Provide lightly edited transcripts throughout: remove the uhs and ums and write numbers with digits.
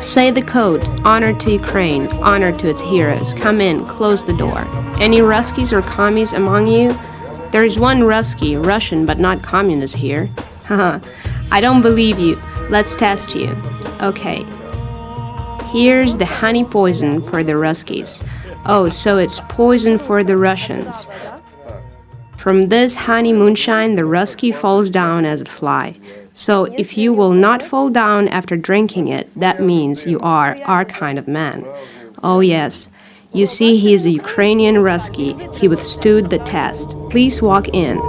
Say the code. Honor to Ukraine. Honor to its heroes. Come in. Close the door. Any Ruskies or commies among you? There is one Rusky, Russian but not communist here. Haha. I don't believe you. Let's test you. Okay. Here's the honey poison for the Ruskies. Oh, so it's poison for the Russians. From this honey moonshine, the Rusky falls down as a fly. So if you will not fall down after drinking it, that means you are our kind of man. Oh yes. You see, he is a Ukrainian Rusky. He withstood the test. Please walk in.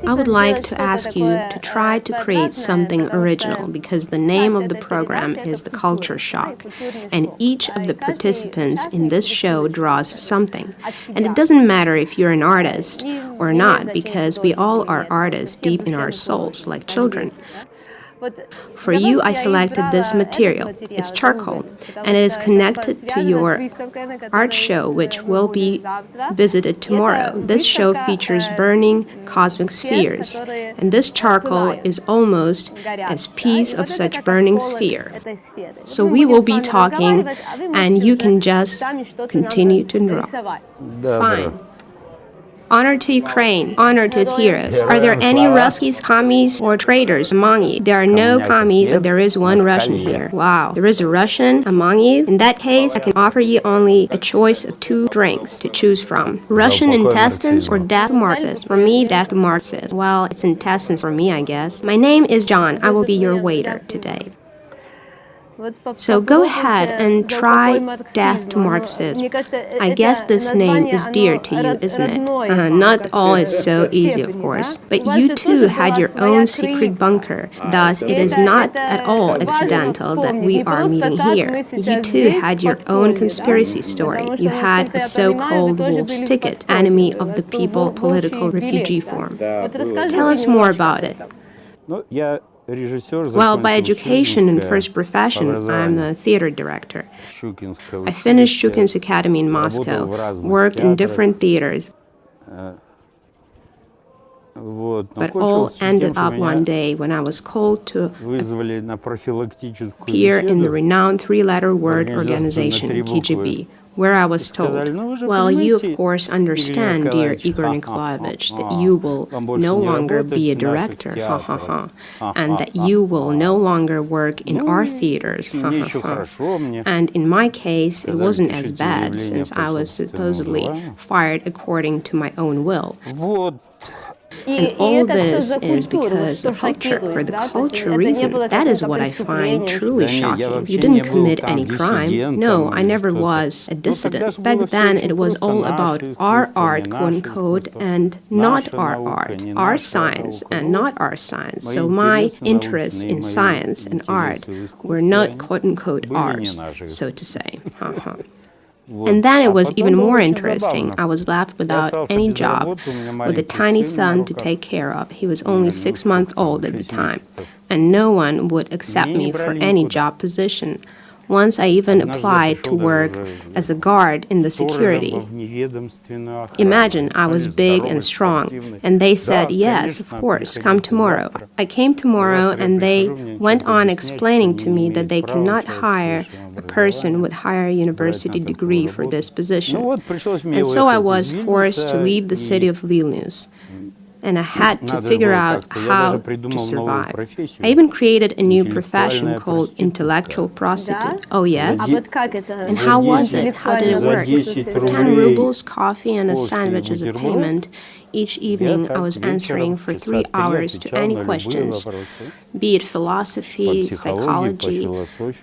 I would like to ask you to try to create something original because the name of the program is The Culture Shock, and each of the participants in this show draws something. And it doesn't matter if you're an artist or not, because we all are artists deep in our souls, like children. For you, I selected this material. It's charcoal, and it is connected to your art show, which will be visited tomorrow. This show features burning cosmic spheres, and this charcoal is almost as piece of such burning sphere. So we will be talking, and you can just continue to draw. Fine. Honor to Ukraine, honor to its heroes. Are there any Ruskies, commies, or traitors among you? There are no commies, but there is one Russian here. Wow, there is a Russian among you? In that case, I can offer you only a choice of 2 drinks to choose from. Russian intestines or death to Marxist? For me, death to Marxist. Well, it's intestines for me, I guess. My name is John. I will be your waiter today. So go ahead and try Death to Marxism. I guess this name is dear to you, isn't it? Not all is so easy, of course. But you too had your own secret bunker. Thus, it is not at all accidental that we are meeting here. You too had your own conspiracy story. You had a so-called wolf's ticket, enemy of the people, political refugee form. Tell us more about it. Well, by education and first profession, I'm a theater director. I finished Shukin's Academy in Moscow, worked in different theaters, but all ended up one day when I was called to appear in the renowned 3-letter word organization, KGB, where I was told, well, you of course understand, dear Igor Nikolaevich, that you will no longer be a director, and that you will no longer work in our theaters, And in my case, it wasn't as bad, since I was supposedly fired according to my own will. And all this is because of culture, for the culture reason. That is what I find truly shocking. You didn't commit any crime. No, I never was a dissident. Back then, it was all about our art, quote-unquote, and not our science and not our science. So my interests in science and art were not, quote-unquote, ours, so to say. And then it was even more interesting. I was left without any job, with a tiny son to take care of. He was only 6 months old at the time, and no one would accept me for any job position. Once I even applied to work as a guard in the security. Imagine, I was big and strong, and they said, yes, of course, come tomorrow. I came tomorrow, and they went on explaining to me that they cannot hire a person with higher university degree for this position. And so I was forced to leave the city of Vilnius. And I had to figure out how to survive. I even created a new profession called intellectual prostitute. Oh, yes? And how was it? How did it work? 10 rubles, coffee, and a sandwich as a payment. Each evening, I was answering for 3 hours to any questions, be it philosophy, psychology.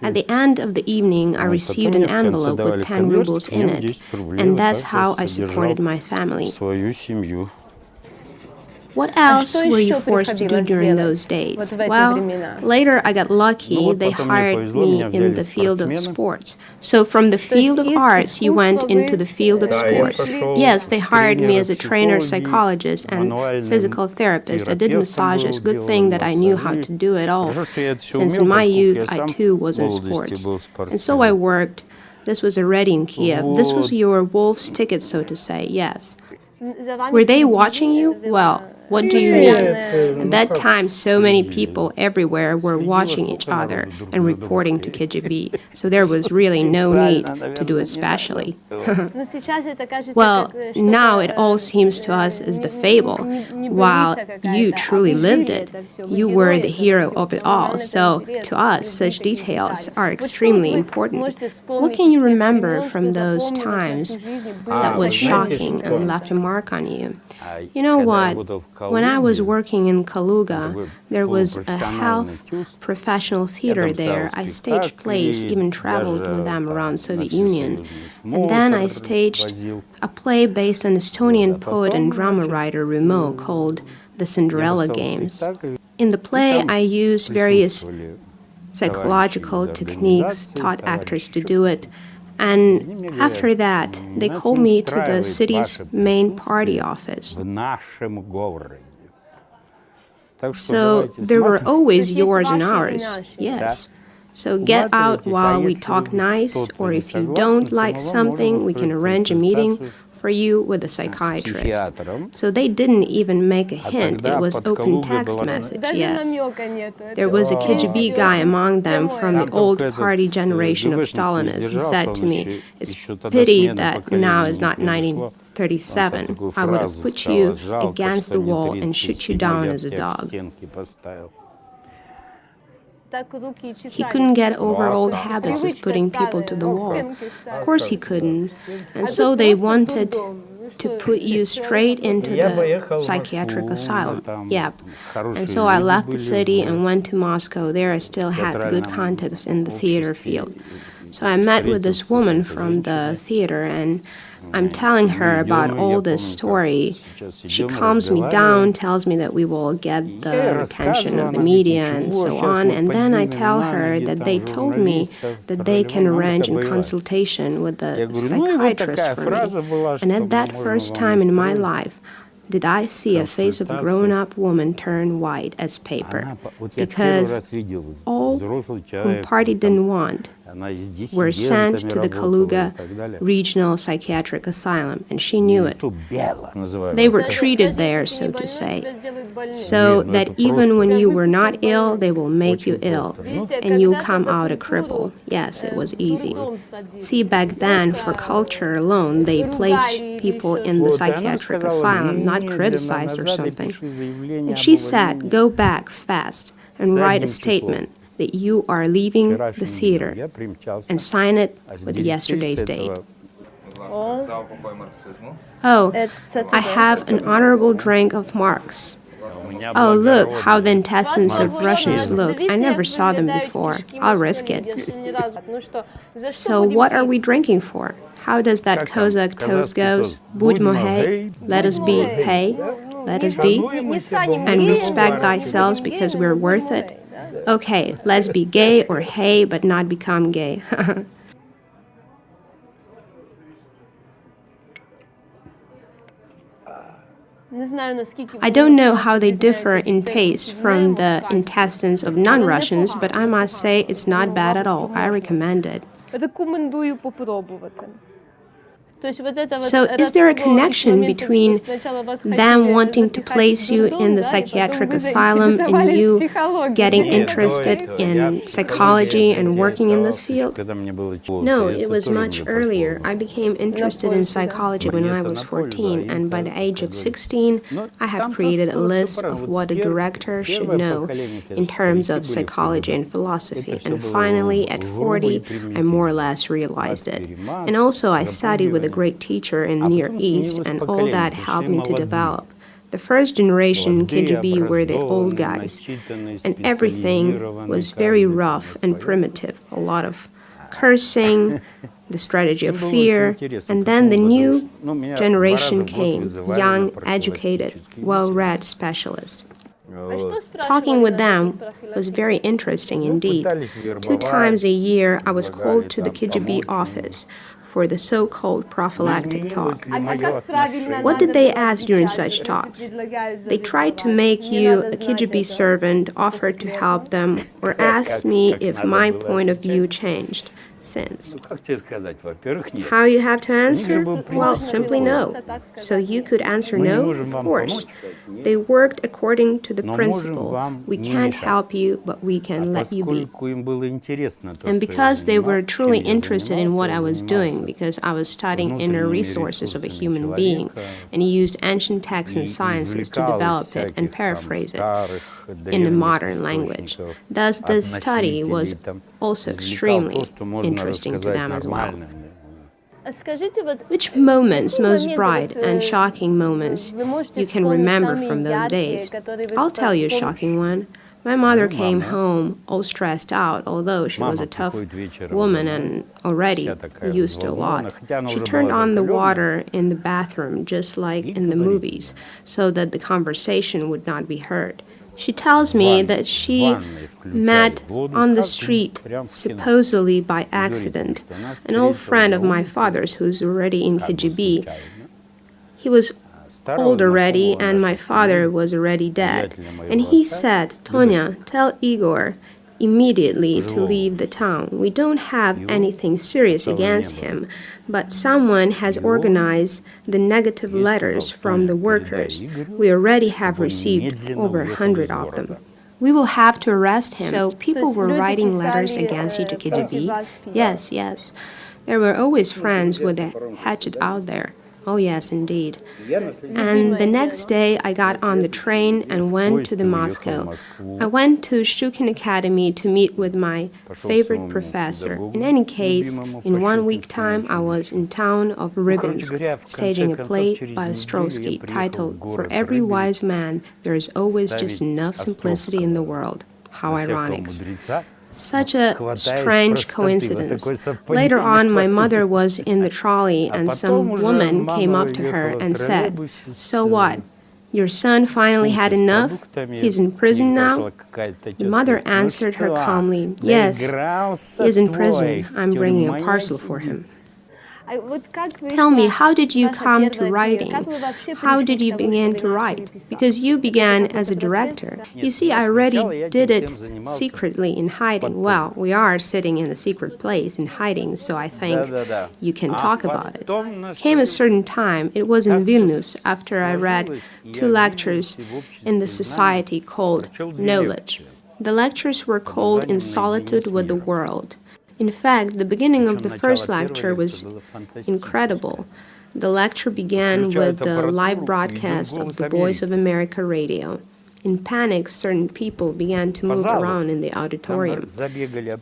At the end of the evening, I received an envelope with 10 rubles in it, and that's how I supported my family. What else were you forced to do during those days? Well, later I got lucky. They hired me in the field of sports. So from the field of arts, you went into the field of sports. Yes, they hired me as a trainer, psychologist, and physical therapist. I did massages. Good thing that I knew how to do it all, since in my youth I too was in sports. And so I worked. This was already in Kiev. This was your wolf's ticket, so to say, yes. Were they watching you? Well, what do you mean? At that time, so many people everywhere were watching each other and reporting to KGB, so there was really no need to do it specially. Well, now it all seems to us as the fable, while you truly lived it. You were the hero of it all, so to us, such details are extremely important. What can you remember from those times that was shocking and left a mark on you? You know what? When I was working in Kaluga, there was a health professional theater there. I staged plays, even traveled with them around Soviet Union. And then I staged a play based on Estonian poet and drama writer Rimo called The Cinderella Games. In the play, I used various psychological techniques, taught actors to do it. And after that, they called me to the city's main party office. So there were always yours and ours, yes. So get out while we talk nice, or if you don't like something, we can arrange a meeting for you with a psychiatrist. So they didn't even make a hint. It was open text message, yes. There was a KGB guy among them from the old party generation of Stalinists. He said to me, "It's pity that now is not 1937. I would have put you against the wall and shoot you down as a dog." He couldn't get over old habits of putting people to the wall. Of course he couldn't. And so they wanted to put you straight into the psychiatric asylum. Yep. And so I left the city and went to Moscow. There I still had good contacts in the theater field. So I met with this woman from the theater, and I'm telling her about all this story. She calms me down, tells me that we will get the attention of the media and so on, and then I tell her that they told me that they can arrange a consultation with the psychiatrist for me. And at that first time in my life, did I see a face of a grown-up woman turn white as paper, because all whom party didn't want were sent to the Kaluga Regional Psychiatric Asylum, and she knew it. They were treated there, so to say, so that even when you were not ill, they will make you ill, and you'll come out a cripple. Yes, it was easy. See, back then, for culture alone, they placed people in the psychiatric asylum, not criticized or something. And she said, "Go back fast and write a statement that you are leaving the theater, and sign it with yesterday's date." Oh, I have an honorable drink of Marx. Oh, look how the intestines of Russians look. I never saw them before. I'll risk it. So what are we drinking for? How does that Cossack toast goes? Budmo hey, let us be, hey, let us be, and respect thyself because we're worth it. Okay, let's be gay or hey, but not become gay. I don't know how they differ in taste from the intestines of non-Russians, but I must say it's not bad at all. I recommend it. So is there a connection between them wanting to place you in the psychiatric asylum and you getting interested in psychology and working in this field? No, it was much earlier. I became interested in psychology when I was 14, and by the age of 16, I have created a list of what a director should know in terms of psychology and philosophy. And finally, at 40, I more or less realized it. And also, I studied with a great teacher in Near East, and all that helped me to develop. The first generation in KGB were the old guys, and everything was very rough and primitive, a lot of cursing, the strategy of fear, and then the new generation came, young, educated, well-read specialists. Talking with them was very interesting indeed. 2 times a year, I was called to the KGB office for the so-called prophylactic talk. What did they ask during such talks? They tried to make you a KGB servant, offered to help them, or asked me if my point of view changed since. How you have to answer? Well, simply no. So you could answer no? Of course. They worked according to the principle, we can't help you, but we can let you be. And because they were truly interested in what I was doing, because I was studying inner resources of a human being, and used ancient texts and sciences to develop it and paraphrase it in a modern language. Thus, this study was also extremely interesting to them as well. Which moments, most bright and shocking moments, you can remember from those days? I'll tell you a shocking one. My mother came home all stressed out, although she was a tough woman and already used to a lot. She turned on the water in the bathroom, just like in the movies, so that the conversation would not be heard. She tells me that she met on the street, supposedly by accident, an old friend of my father's who's already in KGB. He was old already, and my father was already dead. And he said, "Tonya, tell Igor immediately to leave the town. We don't have anything serious against him, but someone has organized the negative letters from the workers. We already have received over 100 of them. We will have to arrest him." So people were writing letters against you to KGB? Yes, yes. There were always friends with a hatchet out there. Oh yes, indeed. And the next day I got on the train and went to the Moscow. I went to Shukin Academy to meet with my favorite professor. In any case, in 1 week time I was in town of Rybinsk, staging a play by Ostrovsky titled "For every wise man there is always just enough simplicity in the world." How ironic. Such a strange coincidence. Later on, my mother was in the trolley and some woman came up to her and said, "So what? Your son finally had enough? He's in prison now?" The mother answered her calmly, "Yes, he's in prison. I'm bringing a parcel for him." Tell me, how did you come to writing? How did you begin to write? Because you began as a director. You see, I already did it secretly in hiding. Well, we are sitting in a secret place in hiding, so I think you can talk about it. Came a certain time, it was in Vilnius, after I read 2 lectures in the society called Knowledge. The lectures were called In Solitude with the World. In fact, the beginning of the first lecture was incredible. The lecture began with the live broadcast of the Voice of America radio. In panic, certain people began to move around in the auditorium.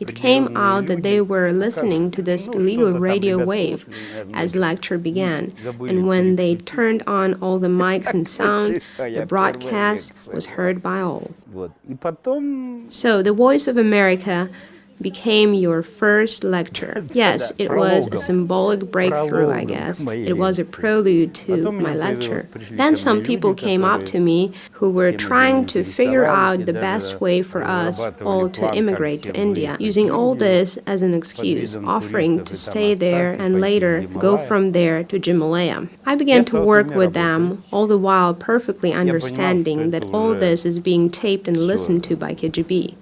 It came out that they were listening to this illegal radio wave as lecture began, and when they turned on all the mics and sound, the broadcast was heard by all. So, the Voice of America became your first lecture. Yes, it was a symbolic breakthrough, I guess. It was a prelude to my lecture. Then some people came up to me who were trying to figure out the best way for us all to immigrate to India, using all this as an excuse, offering to stay there and later go from there to Himalaya. I began to work with them, all the while perfectly understanding that all this is being taped and listened to by KGB.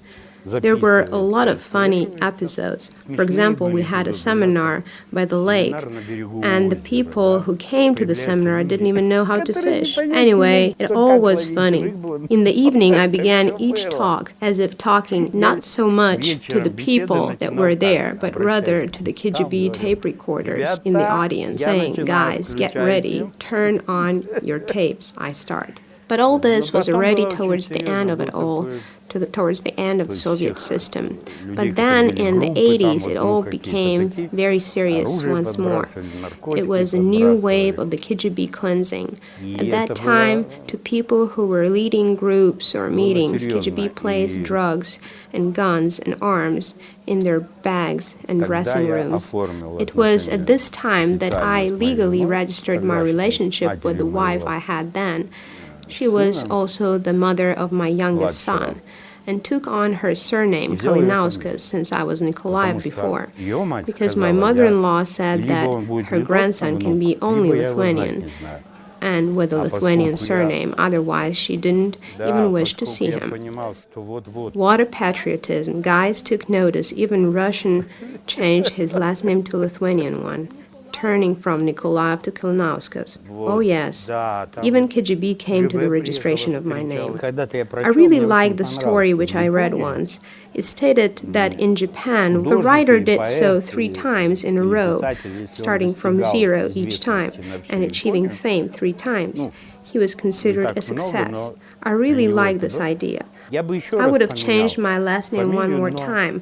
There were a lot of funny episodes. For example, we had a seminar by the lake, and the people who came to the seminar didn't even know how to fish. Anyway, it all was funny. In the evening, I began each talk as if talking not so much to the people that were there, but rather to the KGB tape recorders in the audience, saying, "Guys, get ready, turn on your tapes, I start." But all this was already towards the end of it all, towards the end of the Soviet system. But then in the 80s, it all became very serious once more. It was a new wave of the KGB cleansing. At that time, to people who were leading groups or meetings, KGB placed drugs and guns and arms in their bags and dressing rooms. It was at this time that I legally registered my relationship with the wife I had then. She was also the mother of my youngest son, and took on her surname, Kalinauskas, since I was Nikolaev before, because my mother-in-law said that her grandson can be only Lithuanian, and with a Lithuanian surname, otherwise she didn't even wish to see him. What a patriotism! Guys took notice, even Russian changed his last name to Lithuanian one, turning from Nikolaev to Kalinauskas. Oh yes, even KGB came to the registration of my name. I really like the story which I read once. It stated that in Japan, the writer did so 3 times in a row, starting from 0 each time, and achieving fame 3 times. He was considered a success. I really like this idea. I would have changed my last name one more time,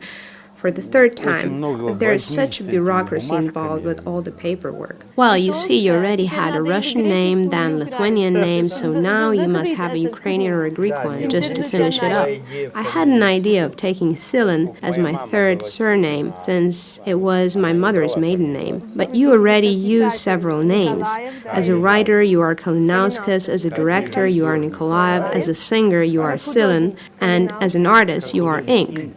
for the 3rd time, but there is such a bureaucracy involved with all the paperwork. Well, you see, you already had a Russian name, then Lithuanian name, so now you must have a Ukrainian or a Greek one just to finish it up. I had an idea of taking Silin as my 3rd surname, since it was my mother's maiden name. But you already use several names. As a writer, you are Kalinauskas, as a director, you are Nikolaev, as a singer, you are Silin, and as an artist, you are Ink.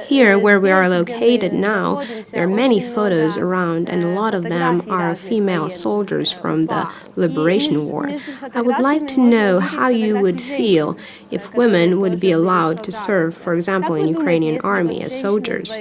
Here, where we are located now, there are many photos around, and a lot of them are of female soldiers from the Liberation War. I would like to know how you would feel if women would be allowed to serve, for example, in Ukrainian army as soldiers.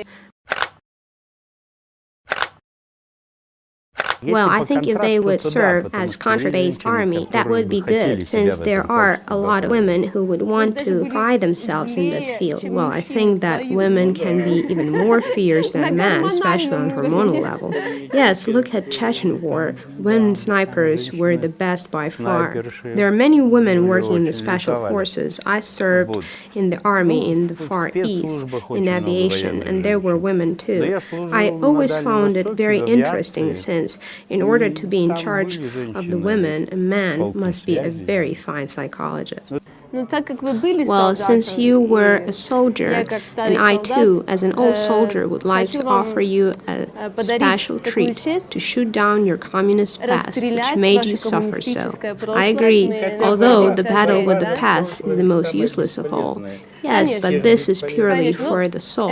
Well, I think if they would serve as contract-based army, that would be good, since there are a lot of women who would want to pride themselves in this field. Well, I think that women can be even more fierce than men, especially on hormonal level. Yes, look at Chechen War. Women snipers were the best by far. There are many women working in the special forces. I served in the army in the Far East, in aviation, and there were women too. I always found it very interesting, since in order to be in charge of the women, a man must be a very fine psychologist. Well, since you were a soldier, and I too, as an old soldier, would like to offer you a special treat to shoot down your communist past, which made you suffer so. I agree, although the battle with the past is the most useless of all. Yes, but this is purely for the soul,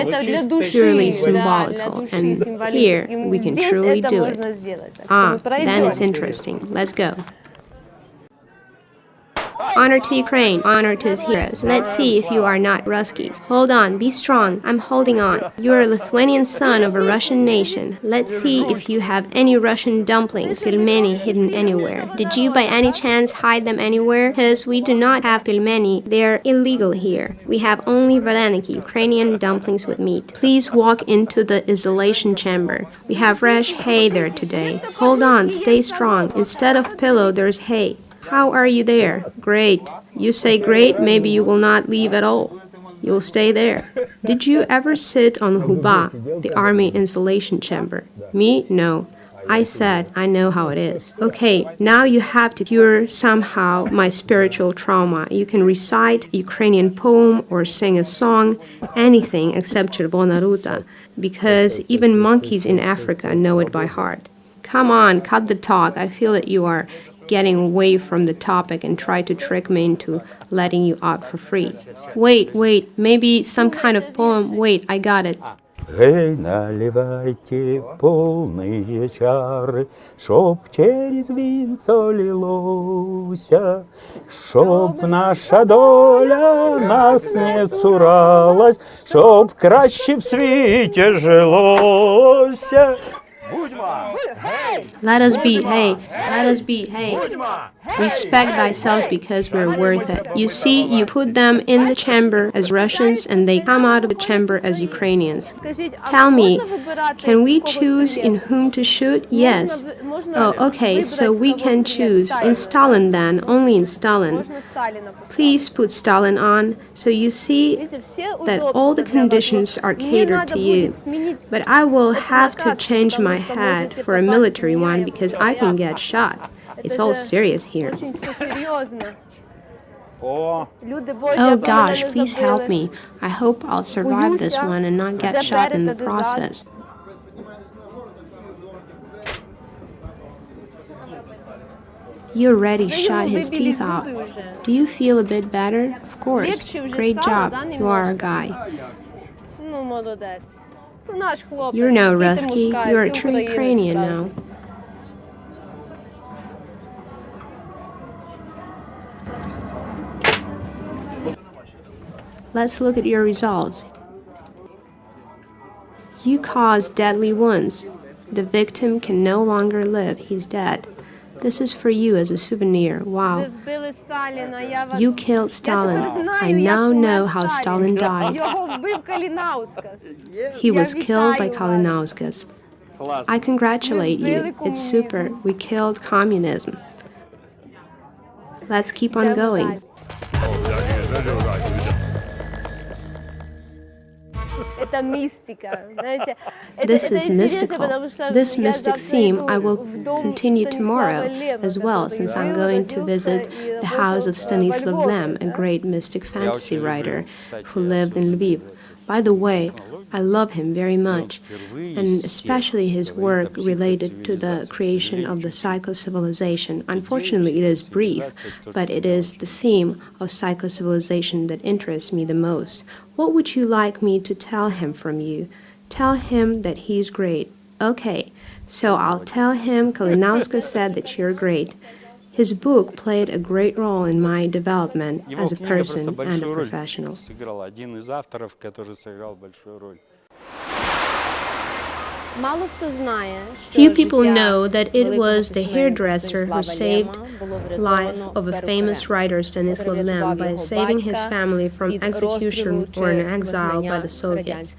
purely symbolical, and here we can truly do it. Then it's interesting. Let's go. Honor to Ukraine, honor to its heroes. Let's see if you are not Ruskies. Hold on, be strong. I'm holding on. You're a Lithuanian son of a Russian nation. Let's see if you have any Russian dumplings, pelmeni, hidden anywhere. Did you by any chance hide them anywhere? Because we do not have pelmeni. They're illegal here. We have only vareniki, Ukrainian dumplings with meat. Please walk into the isolation chamber. We have fresh hay there today. Hold on, stay strong. Instead of pillow, there's hay. How are you there? Great. You say great, maybe you will not leave at all. You'll stay there. Did you ever sit on Huba, the army insulation chamber? Me? No. I said, I know how it is. Okay, now you have to cure somehow my spiritual trauma. You can recite a Ukrainian poem or sing a song, anything except Chervona Ruta, because even monkeys in Africa know it by heart. Come on, cut the talk. I feel that you are getting away from the topic and try to trick me into letting you out for free. Wait, maybe some kind of poem. Wait, I got it. Гей, наливайте полные чары, чтоб через вінцо лилося, щоб наша доля нас не цуралась, щоб краще в світі жилося. Let us be, hey, let us be, hey. Respect thyself because we're worth it. You see, you put them in the chamber as Russians and they come out of the chamber as Ukrainians. Tell me, can we choose in whom to shoot? Yes. Oh, okay, so we can choose. In Stalin then, only in Stalin. Please put Stalin on, so you see that all the conditions are catered to you. But I will have to change my hat for a military one because I can get shot. It's all serious here. Oh gosh, please help me. I hope I'll survive this one and not get shot in the process. You already shot his teeth out. Do you feel a bit better? Of course. Great job. You are a guy. You're no Rusky. You're a true Ukrainian now. Let's look at your results. You caused deadly wounds. The victim can no longer live. He's dead. This is for you as a souvenir. Wow. You killed Stalin. I now know how Stalin died. He was killed by Kalinauskas. I congratulate you. It's super. We killed communism. Let's keep on going. This is mystical. This mystic theme I will continue tomorrow as well, since I'm going to visit the house of Stanislav Lem, a great mystic fantasy writer who lived in Lviv. By the way, I love him very much, and especially his work related to the creation of the psycho-civilization. Unfortunately, it is brief, but it is the theme of psycho-civilization that interests me the most. What would you like me to tell him from you? Tell him that he's great. Okay, so I'll tell him Kalinauskas said that you're great. His book played a great role in my development as a person and a professional. Few people know that it was the hairdresser who saved the life of a famous writer, Stanislav Lem, by saving his family from execution or an exile by the Soviets.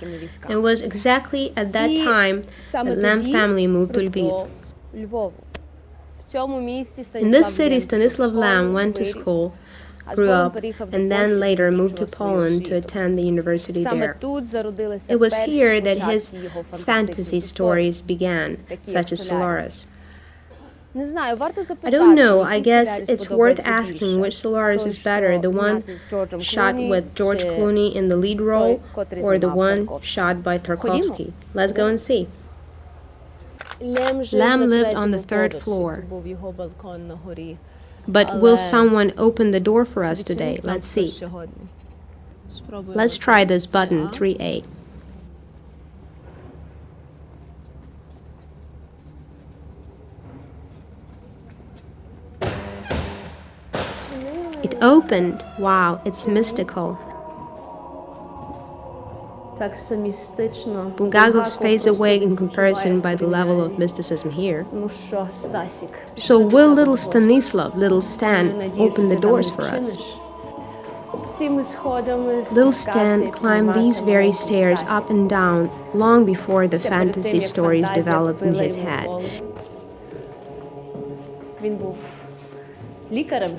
It was exactly at that time that Lem family moved to Lviv. In this city, Stanislav Lem went to school, grew up, and then later moved to Poland to attend the university there. It was here that his fantasy stories began, such as Solaris. I don't know, I guess it's worth asking which Solaris is better, the one shot with George Clooney in the lead role, or the one shot by Tarkovsky. Let's go and see. Lem lived on the third floor. But will someone open the door for us today? Let's see. Let's try this button, 3A. It opened. Wow, it's mystical. Bulgakov's fades away in comparison by the level of mysticism here. So will little Stanislav, little Stan, open the doors for us? Little Stan climbed these very stairs up and down long before the fantasy stories developed in his head.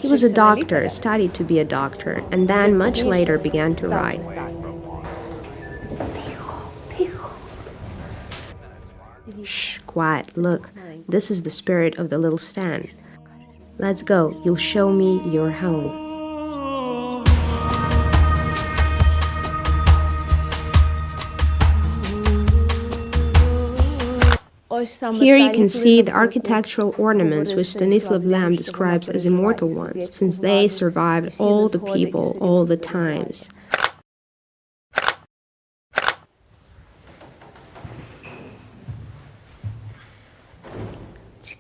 He was a doctor, studied to be a doctor, and then much later began to write. Shh, quiet, look. This is the spirit of the little Stan. Let's go, you'll show me your home. Here you can see the architectural ornaments which Stanislav Lem describes as immortal ones, since they survived all the people, all the times.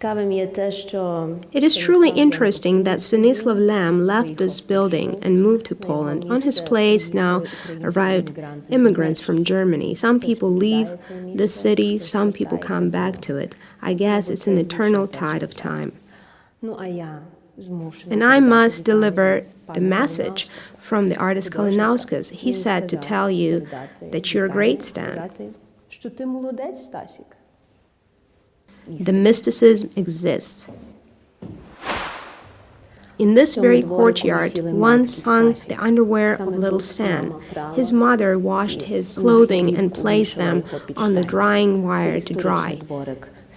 It is truly interesting that Stanislav Lem left this building and moved to Poland. On his place now arrived immigrants from Germany. Some people leave the city, some people come back to it. I guess it's an eternal tide of time. And I must deliver the message from the artist Kalinauskas. He said to tell you that you're great, Stan. The mysticism exists. In this very courtyard once hung the underwear of little Stan. His mother washed his clothing and placed them on the drying wire to dry.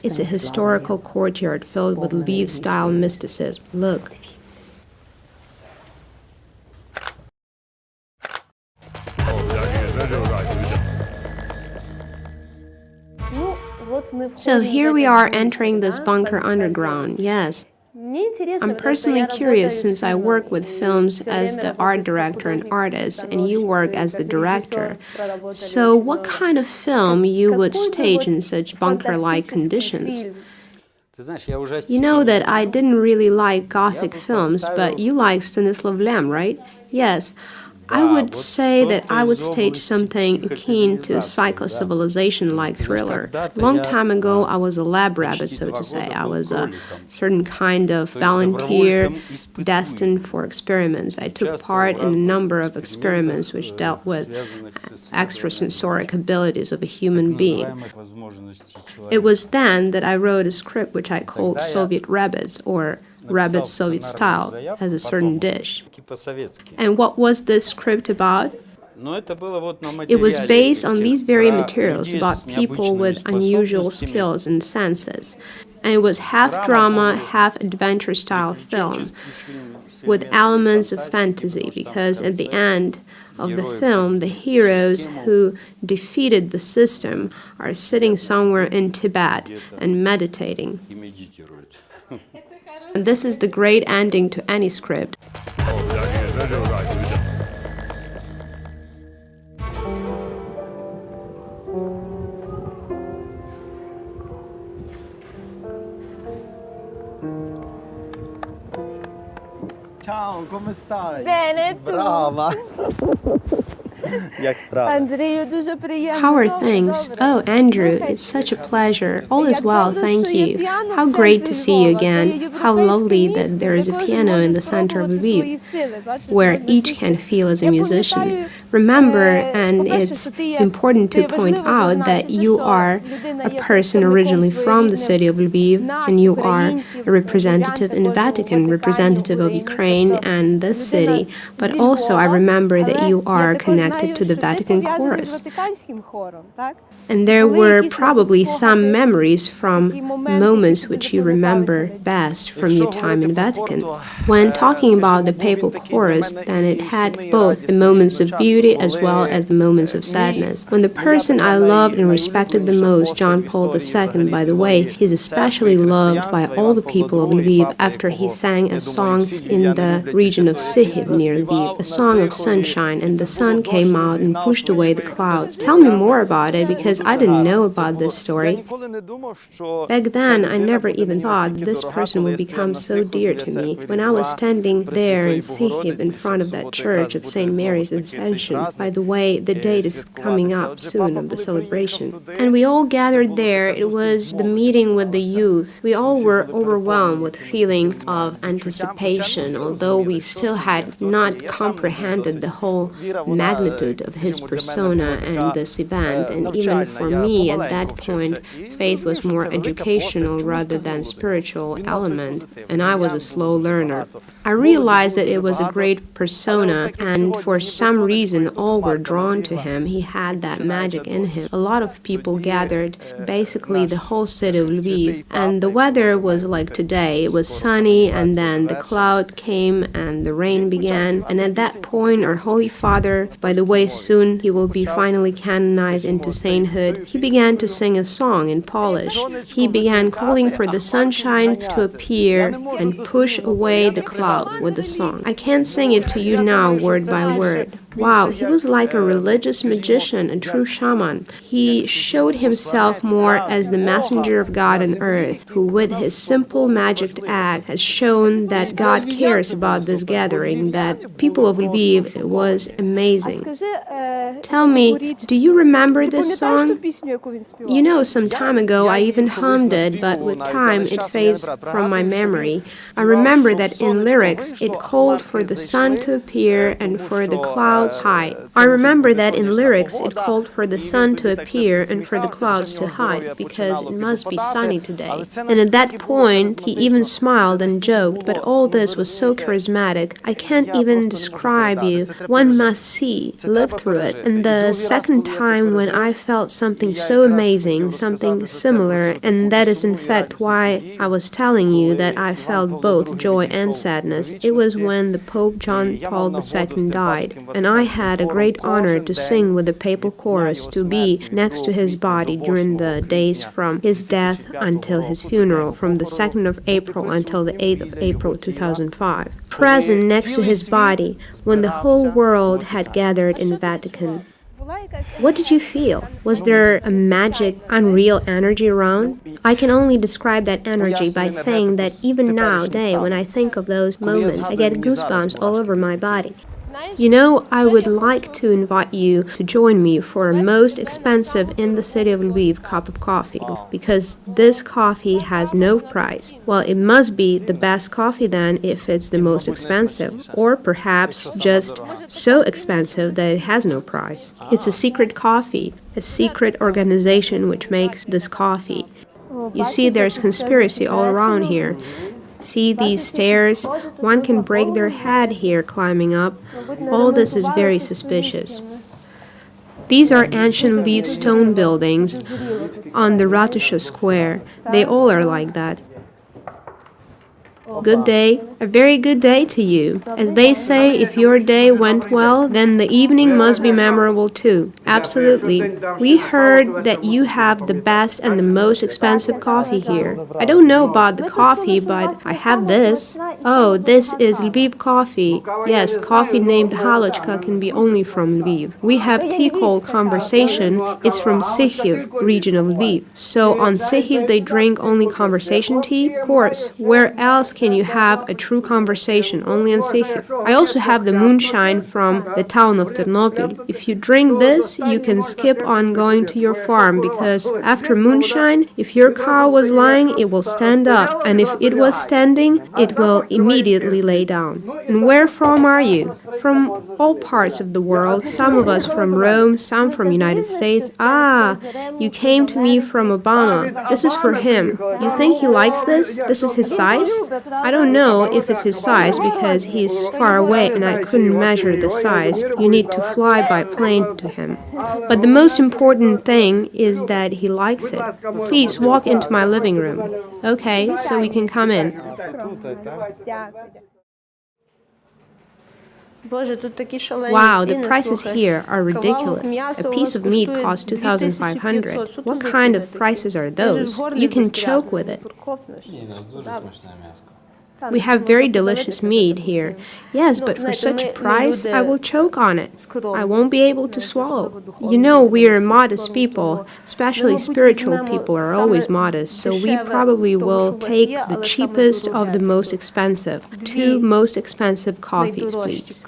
It's a historical courtyard filled with Lviv-style mysticism. Look. So here we are entering this bunker underground, yes. I'm personally curious since I work with films as the art director and artist, and you work as the director. So what kind of film you would stage in such bunker-like conditions? You know that I didn't really like Gothic films, but you like Stanislav Lem, right? Yes. I would say that I would stage something akin to a psycho-civilization-like thriller. A long time ago, I was a lab rabbit, so to say. I was a certain kind of volunteer destined for experiments. I took part in a number of experiments which dealt with extrasensoric abilities of a human being. It was then that I wrote a script which I called Soviet Rabbits, or Rabbit Soviet style, as a certain dish. And what was this script about? It was based on these very materials, about people with unusual skills and senses. And it was half drama, half adventure style film, with elements of fantasy, because at the end of the film, the heroes who defeated the system are sitting somewhere in Tibet and meditating. And this is the great ending to any script. Ciao, come stai? Bene, tu? Brava! How are things? Oh, Andrew, it's such a pleasure. All is well, thank you. How great to see you again. How lovely that there is a piano in the center of Lviv, where each can feel as a musician. Remember, and it's important to point out, that you are a person originally from the city of Lviv, and you are a representative in the Vatican, representative of Ukraine and this city. But also, I remember that you are connected to the Vatican chorus. And there were probably some memories from moments which you remember best from your time in Vatican. When talking about the papal chorus, then it had both the moments of beauty as well as the moments of sadness. When the person I loved and respected the most, John Paul II, by the way, he's especially loved by all the people of Lviv after he sang a song in the region of Sihiv near Lviv, a song of sunshine, and the sun came out and pushed away the clouds. Tell me more about it, because I didn't know about this story. Back then, I never even thought this person would become so dear to me. When I was standing there in Sihiv in front of that church of St. Mary's Ascension, by the way, the date is coming up soon of the celebration, and we all gathered there. It was the meeting with the youth. We all were overwhelmed with feeling of anticipation, although we still had not comprehended the whole magnitude of his persona and this event. And even for me, at that point, faith was more educational rather than spiritual element, and I was a slow learner. I realized that it was a great persona, and for some reason, all were drawn to him. He had that magic in him. A lot of people gathered, basically the whole city of Lviv, and the weather was like today. It was sunny, and then the cloud came and the rain began, and at that point, our Holy Father, by the way, soon he will be finally canonized into sainthood, he began to sing a song in Polish. He began calling for the sunshine to appear and push away the clouds with the song. I can't sing it to you now word by word. Wow, Wow, he was like a religious magician, a true shaman. He showed himself more as the messenger of God on earth, who with his simple magic act has shown that God cares about this gathering, that people of Lviv, it was amazing. Tell me, do you remember this song? You know, some time ago I even hummed it, but with time it fades from my memory. I remember that in lyrics it called for the sun to appear and for the clouds hide. I remember that in lyrics it called for the sun to appear and for the clouds to hide, because it must be sunny today. And at that point he even smiled and joked, but all this was so charismatic, I can't even describe you. One must see, live through it. And the second time when I felt something so amazing, something similar, and that is in fact why I was telling you that I felt both joy and sadness, it was when the Pope John Paul II died, and I had a great honor to sing with the papal chorus, to be next to his body during the days from his death until his funeral, from the 2nd of April until the 8th of April 2005. Present next to his body when the whole world had gathered in Vatican. What did you feel? Was there a magic, unreal energy around? I can only describe that energy by saying that even nowadays, when I think of those moments, I get goosebumps all over my body. You know, I would like to invite you to join me for a most expensive in the city of Lviv cup of coffee, because this coffee has no price. Well, it must be the best coffee then if it's the most expensive, or perhaps just so expensive that it has no price. It's a secret coffee, a secret organization which makes this coffee. You see, there's conspiracy all around here. See these stairs? One can break their head here climbing up. All this is very suspicious. These are ancient Lviv stone buildings on the Ratusha Square. They all are like that. Good day. A very good day to you. As they say, if your day went well, then the evening must be memorable too. Absolutely. We heard that you have the best and the most expensive coffee here. I don't know about the coffee, but I have this. Oh, this is Lviv coffee. Yes, coffee named Halochka can be only from Lviv. We have tea called Conversation. It's from Sikhiv, region of Lviv. So on Sikhiv they drink only conversation tea? Of course. Where else can you have a true conversation? Only on Sikhiv. I also have the moonshine from the town of Ternopil. If you drink this, you can skip on going to your farm, because after moonshine, if your cow was lying, it will stand up, and if it was standing, it will immediately lay down. And where from are you? From all parts of the world, some of us from Rome, some from United States. Ah, you came to me from Obama. This is for him. You think he likes this? This is his size? I don't know if it's his size because he's far away and I couldn't measure the size. You need to fly by plane to him. But the most important thing is that he likes it. Please walk into my living room. Okay, so we can come in. Wow, the prices here are ridiculous. A piece of meat costs 2,500. What kind of prices are those? You can choke with it. We have very delicious meat here. Yes, but for such a price, I will choke on it. I won't be able to swallow. You know, we are modest people, especially spiritual people are always modest, so we probably will take the cheapest of the most expensive. 2 most expensive coffees, please.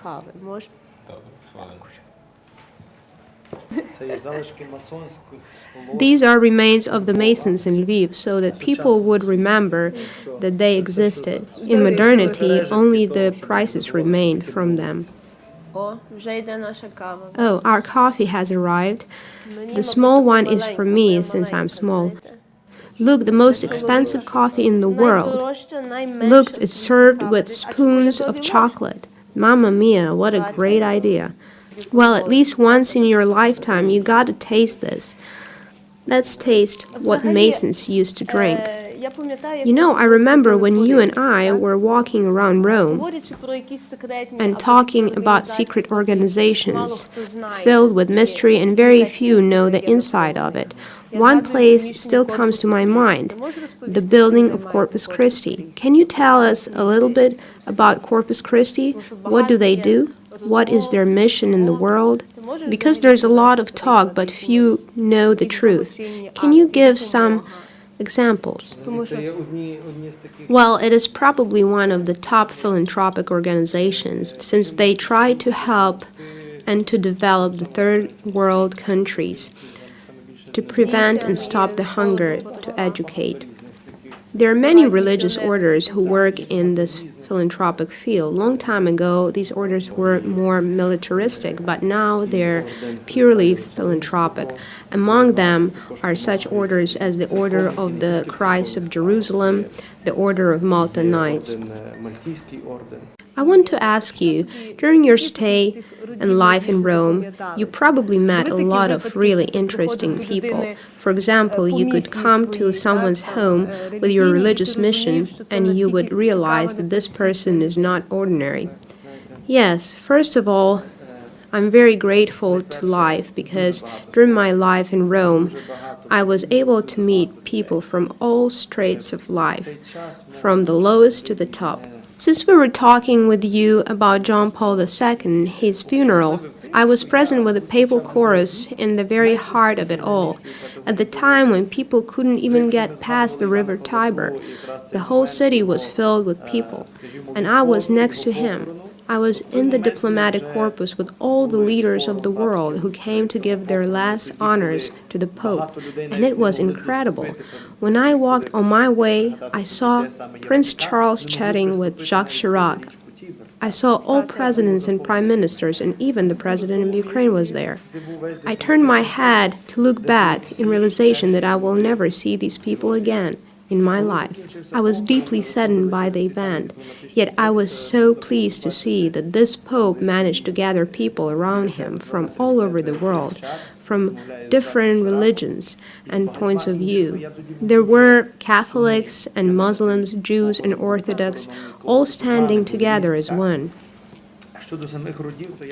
These are remains of the Masons in Lviv, so that people would remember that they existed. In modernity, only the prices remain from them. Oh, our coffee has arrived. The small one is for me, since I'm small. Look, the most expensive coffee in the world. Look, it's served with spoons of chocolate. Mamma mia, what a great idea. Well, at least once in your lifetime, you gotta taste this. Let's taste what Masons used to drink. You know, I remember when you and I were walking around Rome and talking about secret organizations filled with mystery, and very few know the inside of it. One place still comes to my mind, the building of Corpus Christi. Can you tell us a little bit about Corpus Christi? What do they do? what is their mission in the world? Because there's a lot of talk, but few know the truth. Can you give some examples? Well, it is probably one of the top philanthropic organizations, since they try to help and to develop the third world countries, to prevent and stop the hunger, to educate. There are many religious orders who work in this philanthropic field. Long time ago, these orders were more militaristic, but now they're purely philanthropic. Among them are such orders as the Order of the Christ of Jerusalem, the Order of Malta Knights. I want to ask you, during your stay and life in Rome, you probably met a lot of really interesting people. For example, you could come to someone's home with your religious mission and you would realize that this person is not ordinary. Yes, first of all, I'm very grateful to life because during my life in Rome, I was able to meet people from all straits of life, from the lowest to the top. Since we were talking with you about John Paul II, his funeral, I was present with the papal chorus in the very heart of it all. At the time when people couldn't even get past the river Tiber, the whole city was filled with people, and I was next to him. I was in the diplomatic corpus with all the leaders of the world who came to give their last honors to the Pope, and it was incredible. When I walked on my way, I saw Prince Charles chatting with Jacques Chirac. I saw all presidents and prime ministers, and even the president of Ukraine was there. I turned my head to look back in realization that I will never see these people again in my life. I was deeply saddened by the event, yet I was so pleased to see that this Pope managed to gather people around him from all over the world, from different religions and points of view. There were Catholics and Muslims, Jews and Orthodox, all standing together as one.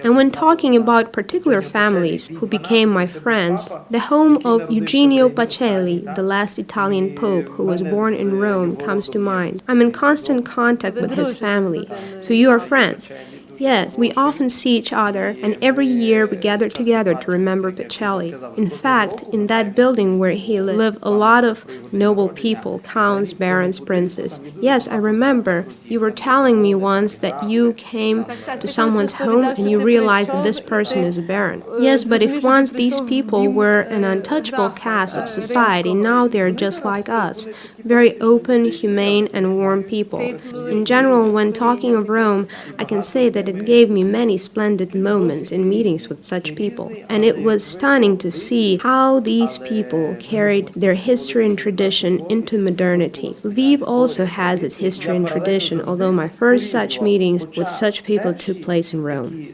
And when talking about particular families who became my friends, the home of Eugenio Pacelli, the last Italian pope who was born in Rome, comes to mind. I'm in constant contact with his family. So you are friends? Yes, we often see each other, and every year we gather together to remember Pacelli. In fact, in that building where he lived a lot of noble people, counts, barons, princes. Yes, I remember. You were telling me once that you came to someone's home and you realized that this person is a baron. Yes, but if once these people were an untouchable caste of society, now they're just like us. Very open, humane, and warm people. In general, when talking of Rome, I can say that it gave me many splendid moments in meetings with such people. And it was stunning to see how these people carried their history and tradition into modernity. Lviv also has its history and tradition, although my first such meetings with such people took place in Rome.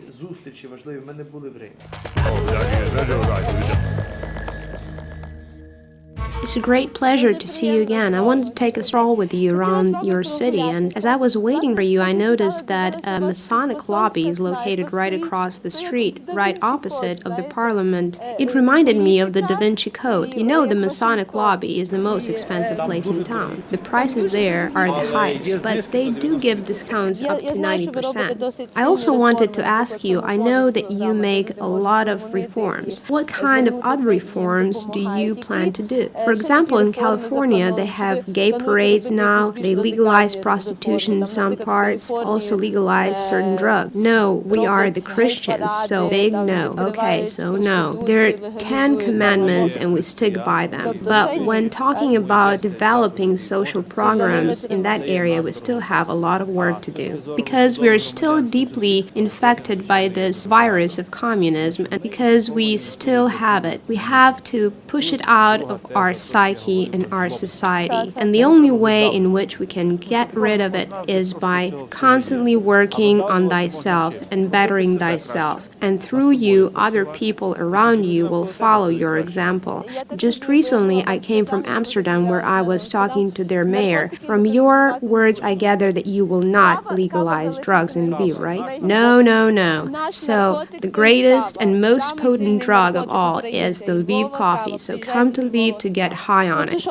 It's a great pleasure to see you again. I wanted to take a stroll with you around your city, and as I was waiting for you, I noticed that a Masonic lobby is located right across the street, right opposite of the Parliament. It reminded me of the Da Vinci Code. You know, the Masonic lobby is the most expensive place in town. The prices there are the highest, but they do give discounts up to 90%. I also wanted to ask you, I know that you make a lot of reforms. What kind of other reforms do you plan to do? For example, in California, they have gay parades now, they legalize prostitution in some parts, also legalize certain drugs. No, we are the Christians, so big no. Okay, so no. There are 10 commandments and we stick by them. But when talking about developing social programs in that area, we still have a lot of work to do. Because we are still deeply infected by this virus of communism, and because we still have it, we have to push it out of our psyche and our society. And the only way in which we can get rid of it is by constantly working on thyself and bettering thyself. and through you, other people around you will follow your example. Just recently, I came from Amsterdam where I was talking to their mayor. From your words, I gather that you will not legalize drugs in Lviv, right? No, no, no. So, the greatest and most potent drug of all is the Lviv coffee. So, come to Lviv to get high on it.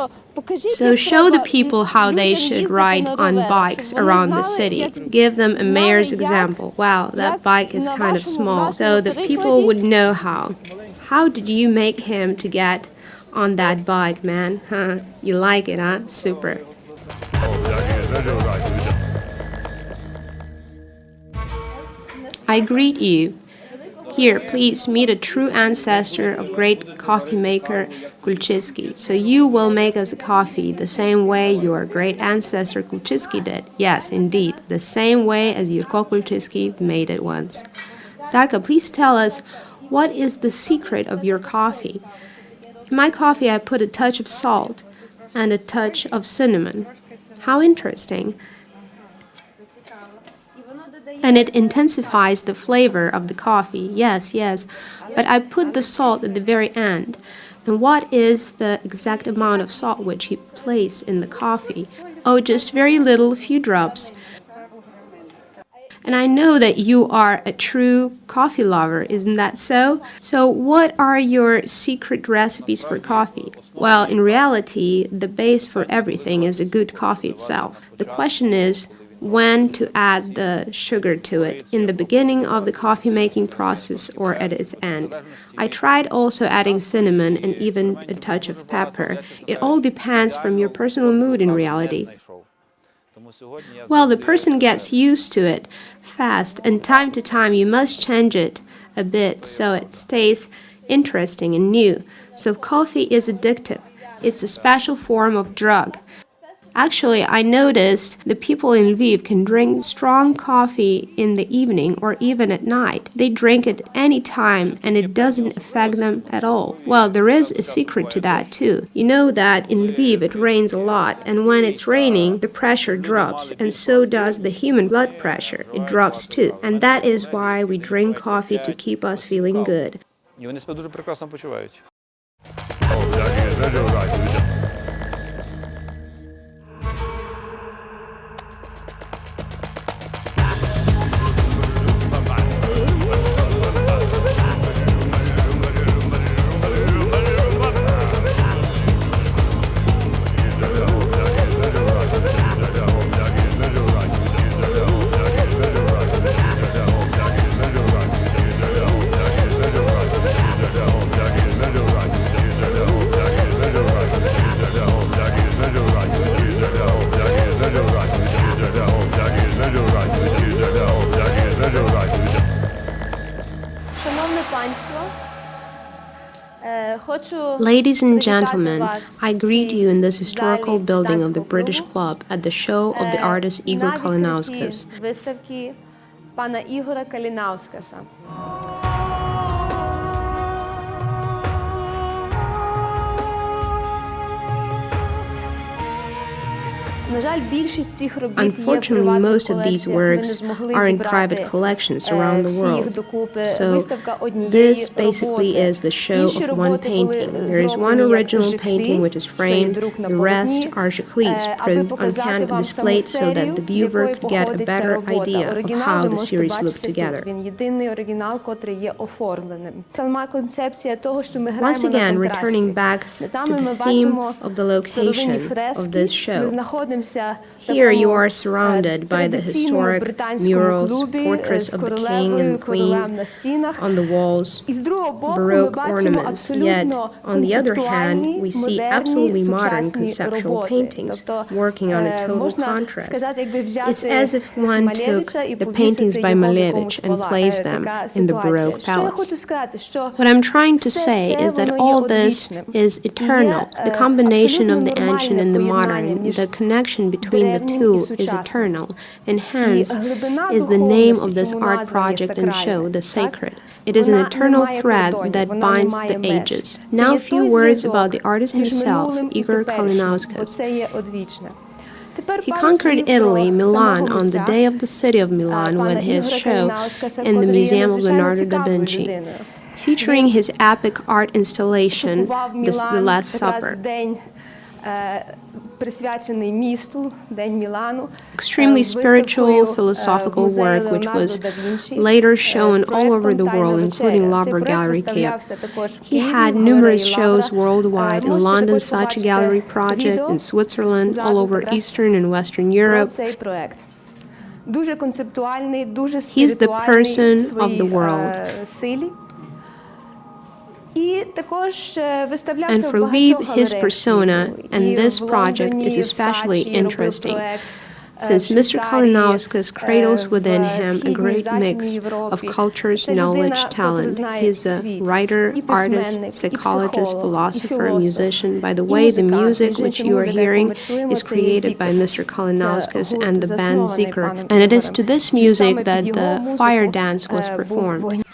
So show the people how they should ride on bikes around the city. Give them a mayor's example. Wow, that bike is kind of small. So the people would know how. How did you make him to get on that bike, man? Huh? You like it, huh? Super. I greet you. Here, please meet a true ancestor of great coffee maker Kulczycki. So you will make us a coffee the same way your great ancestor Kulczycki did. Yes, indeed, the same way as Igor Kalinauskas made it once. Darka, please tell us, what is the secret of your coffee? In my coffee, I put a touch of salt and a touch of cinnamon. How interesting. And it intensifies the flavor of the coffee. Yes, yes. But I put the salt at the very end. And what is the exact amount of salt which you place in the coffee? Oh, just very little, few drops. And I know that you are a true coffee lover, isn't that so? So what are your secret recipes for coffee? Well, in reality, the base for everything is a good coffee itself. The question is, when to add the sugar to it, in the beginning of the coffee making process or at its end. I tried also adding cinnamon and even a touch of pepper. It all depends from your personal mood in reality. Well, the person gets used to it fast, and time to time you must change it a bit so it stays interesting and new. So coffee is addictive. It's a special form of drug. Actually, I noticed the people in Lviv can drink strong coffee in the evening or even at night. They drink it any time and it doesn't affect them at all. Well, there is a secret to that too. You know that in Lviv it rains a lot, and when it's raining, the pressure drops, and so does the human blood pressure. It drops too. And that is why we drink coffee, to keep us feeling good. Ladies and gentlemen, I greet you in this historical building of the British Club at the show of the artist Igor Kalinauskas. Виставки пана Ігора Калінаускаса. Unfortunately, most of these works are in private collections around the world. So this basically is the show of one painting. There is one original painting which is framed, the rest are jacquees printed on canvas displayed so that the viewer could get a better idea of how the series looked together. Once again, returning back to the theme of the location of this show. Here you are surrounded by the historic murals, portraits of the king and queen on the walls, Baroque ornaments. Yet, on the other hand, we see absolutely modern conceptual paintings working on a total contrast. It's as if one took the paintings by Malevich and placed them in the Baroque palace. What I'm trying to say is that all this is eternal. The combination of the ancient and the modern, the connection between the two is eternal, and hence is the name of this art project and show, The Sacred. It is an eternal thread that binds the ages. Now a few words about the artist himself, Igor Kalinauskas. He conquered Italy, Milan, on the day of the city of Milan with his show in the Museum of Leonardo da Vinci, featuring his epic art installation, The Last Supper. Extremely spiritual, philosophical work, which was later shown all over the world, including Louvre Gallery Kiev. He had numerous shows worldwide in London Saatchi Gallery Project, in Switzerland, all over Eastern and Western Europe. He's the person of the world. And for Lviv, his persona and this project is especially interesting, since Mr. Kalinauskas cradles within him a great mix of cultures, knowledge, talent. He's a writer, artist, psychologist, philosopher, musician. By the way, the music which you are hearing is created by Mr. Kalinauskas and the band Zikr, and it is to this music that the fire dance was performed.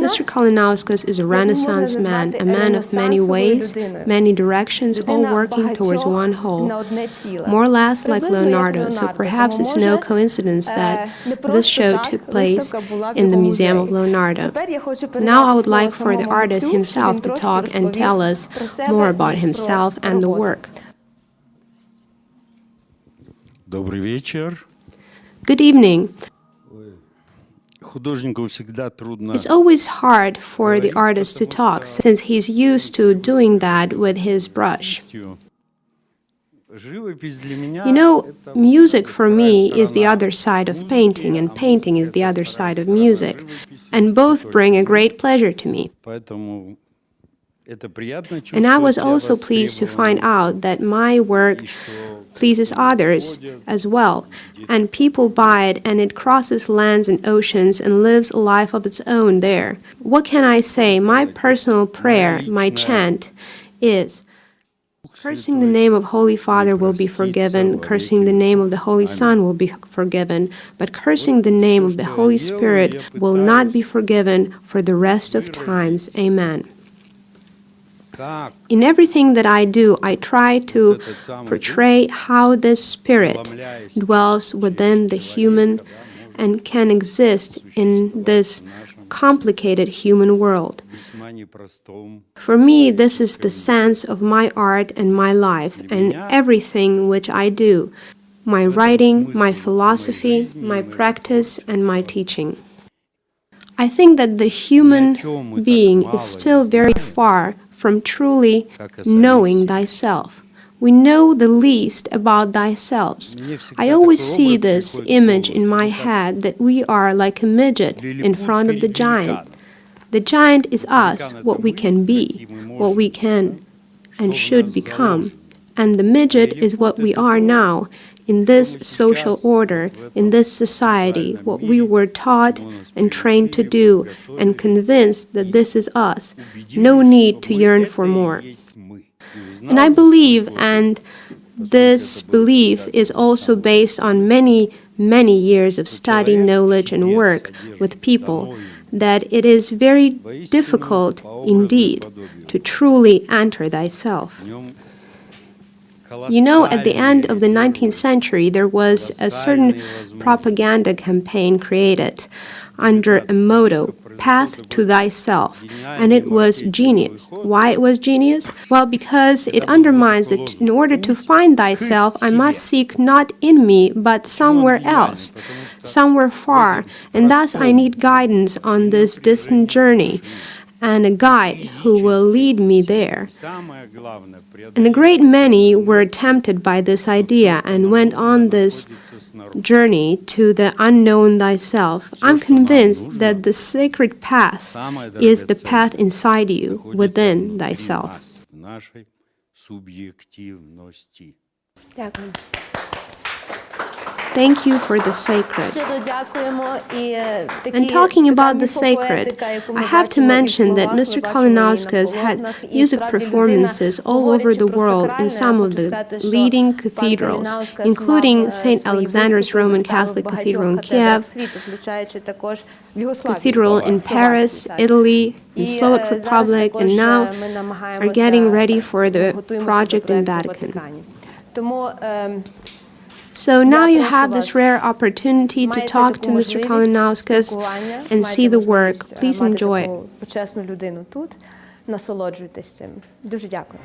Mr. Kalinauskas is a Renaissance man, a man of many ways, many directions, all working towards one whole, more or less like Leonardo, so perhaps it's no coincidence that this show took place in the Museum of Leonardo. Now I would like for the artist himself to talk and tell us more about himself and the work. Good evening. It's always hard for the artist to talk, since he's used to doing that with his brush. You know, music for me is the other side of painting, and painting is the other side of music, and both bring a great pleasure to me. And I was also pleased to find out that my work pleases others as well, and people buy it, and it crosses lands and oceans and lives a life of its own there. What can I say? My personal prayer, my chant is, cursing the name of Holy Father will be forgiven, cursing the name of the Holy Son will be forgiven, but cursing the name of the Holy Spirit will not be forgiven for the rest of times. Amen. In everything that I do, I try to portray how this spirit dwells within the human and can exist in this complicated human world. For me, this is the sense of my art and my life and everything which I do, my writing, my philosophy, my practice, and my teaching. I think that the human being is still very far from truly knowing thyself. We know the least about thyself. I always see this image in my head that we are like a midget in front of the giant. The giant is us, what we can be, what we can and should become. And the midget is what we are now, in this social order, in this society, what we were taught and trained to do, and convinced that this is us. No need to yearn for more. And I believe, and this belief is also based on many, many years of study, knowledge, and work with people, that it is very difficult indeed to truly enter thyself. You know, at the end of the 19th century, there was a certain propaganda campaign created under a motto, Path to Thyself, and it was genius. Why it was genius? Well, because it undermines that in order to find thyself, I must seek not in me, but somewhere else, somewhere far, and thus I need guidance on this distant journey. and a guide who will lead me there. And a great many were tempted by this idea and went on this journey to the unknown thyself. I'm convinced that the sacred path is the path inside you, within thyself. Дякую. Thank you for the sacred. Щиро дякуємо. And talking about the sacred, I have to mention that Mr. Kalinauskas had music performances all over the world in some of the leading cathedrals, including St. Alexander's Roman Catholic Cathedral in Kiev, Cathedral in Paris, Italy, in Slovak Republic, and now are getting ready for the project in Vatican. So now you have this rare opportunity to talk to Mr. Kalinauskas and see the work. Please enjoy it. Почесну людину тут. Насолоджуйтесь цим. Дуже дякую.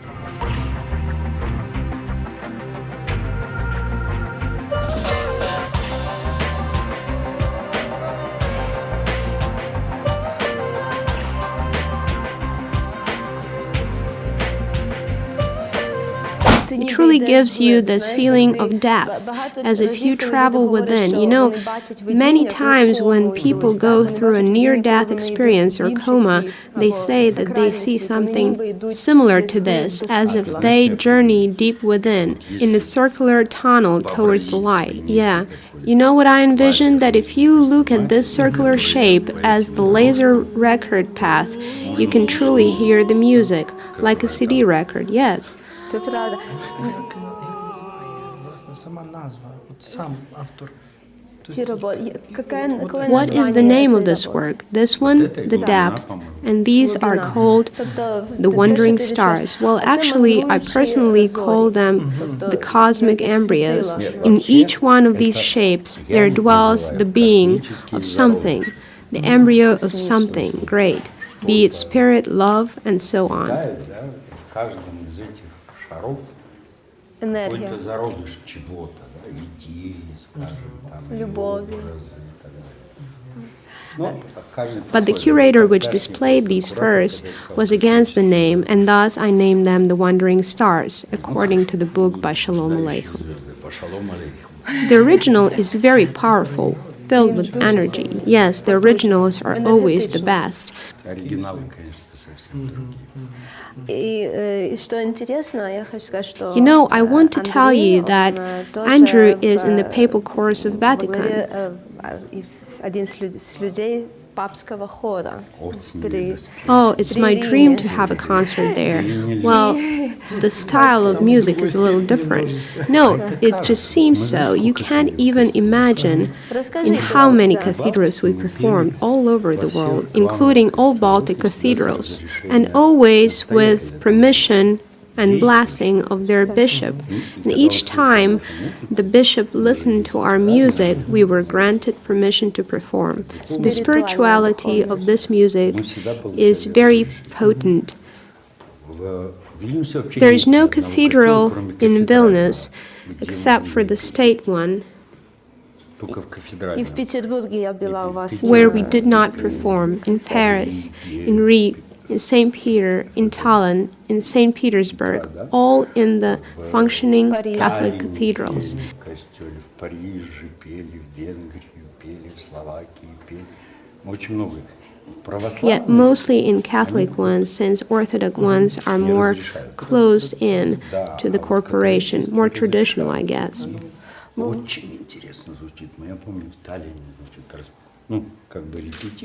It truly gives you this feeling of depth, as if you travel within. You know, many times when people go through a near-death experience or coma, they say that they see something similar to this, as if they journey deep within, in a circular tunnel towards the light. Yeah. You know what I envision? That if you look at this circular shape as the laser record path, you can truly hear the music, like a CD record, yes. Це правда. Сама назва, сам автор. What is the name of this work? This one, The Depth, and these are called the Wandering Stars. Well, actually, I personally call them the cosmic embryos. In each one of these shapes, there dwells the being of something, the embryo of something great, be it spirit, love, and so on. Енергія. Любові. But the curator which displayed these first was against the name, and thus I named them the Wandering Stars, according to the book by Shalom Aleichem. The original is very powerful, filled with energy. Yes, the originals are always the best. You know, I want to tell you that Andrew is in the papal chorus of Vatican. Oh, it's my dream to have a concert there. Well, the style of music is a little different. No, it just seems so. You can't even imagine in how many cathedrals we performed all over the world, including all Baltic cathedrals, and always with permission and blessing of their bishop. And each time the bishop listened to our music, we were granted permission to perform. The spirituality of this music is very potent. There is no cathedral in Vilnius except for the state one, where we did not perform, in Paris, in Riga, in St. Peter, in Tallinn, in St. Petersburg, all in the functioning Catholic cathedrals. Yet mostly in Catholic ones, since Orthodox ones are more closed in to the corporation, more traditional, I guess.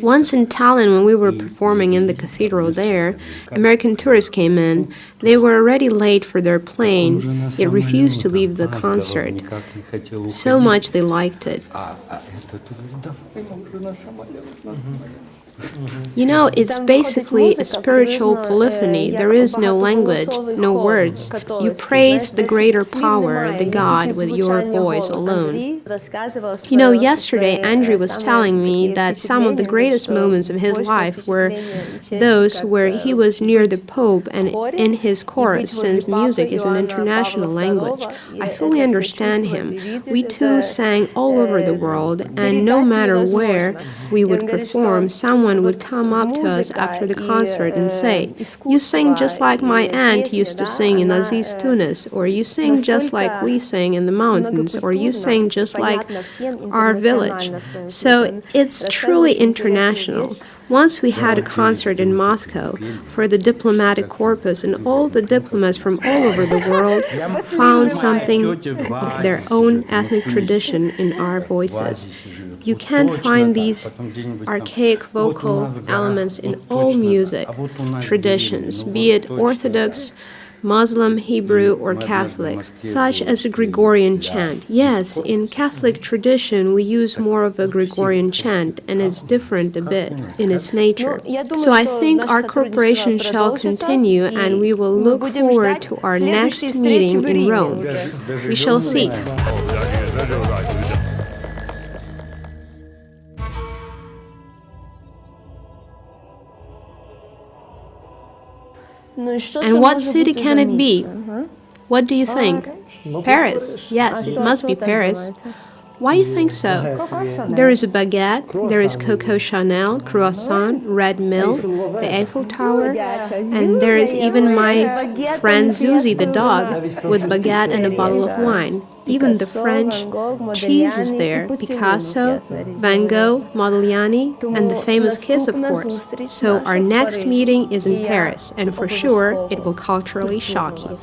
Once in Tallinn, when we were performing in the cathedral there, American tourists came in. They were already late for their plane, yet refused to leave the concert. So much they liked it. You know, it's basically a spiritual polyphony. There is no language, no words. You praise the greater power, the God, with your voice alone. You know, yesterday Andrew was telling me that some of the greatest moments of his life were those where he was near the Pope and in his chorus, since music is an international language. I fully understand him. We too sang all over the world, and no matter where we would perform, someone someone would come up to us after the concert and say, "You sing just like my aunt used to sing in Aziz, Tunis," or "You sing just like we sing in the mountains," or "You sing just like our village." So it's truly international. Once we had a concert in Moscow for the diplomatic corpus, and all the diplomats from all over the world found something of their own ethnic tradition in our voices. You can find these archaic vocal elements in all music traditions, be it Orthodox, Muslim, Hebrew, or Catholics, such as a Gregorian chant. Yes, in Catholic tradition, we use more of a Gregorian chant, and it's different a bit in its nature. So I think our cooperation shall continue, and we will look forward to our next meeting in Rome. We shall see. And what city can it be? What do you think? Paris. Yes, it must be Paris. Why do you think so? There is a baguette, there is Coco Chanel, croissant, Red Mill, the Eiffel Tower, and there is even my friend Zuzi the dog with baguette and a bottle of wine. Even the French cheese is there, Picasso, Van Gogh, Modigliani, and the famous kiss, of course. So our next meeting is in Paris, and for sure it will culturally shock you.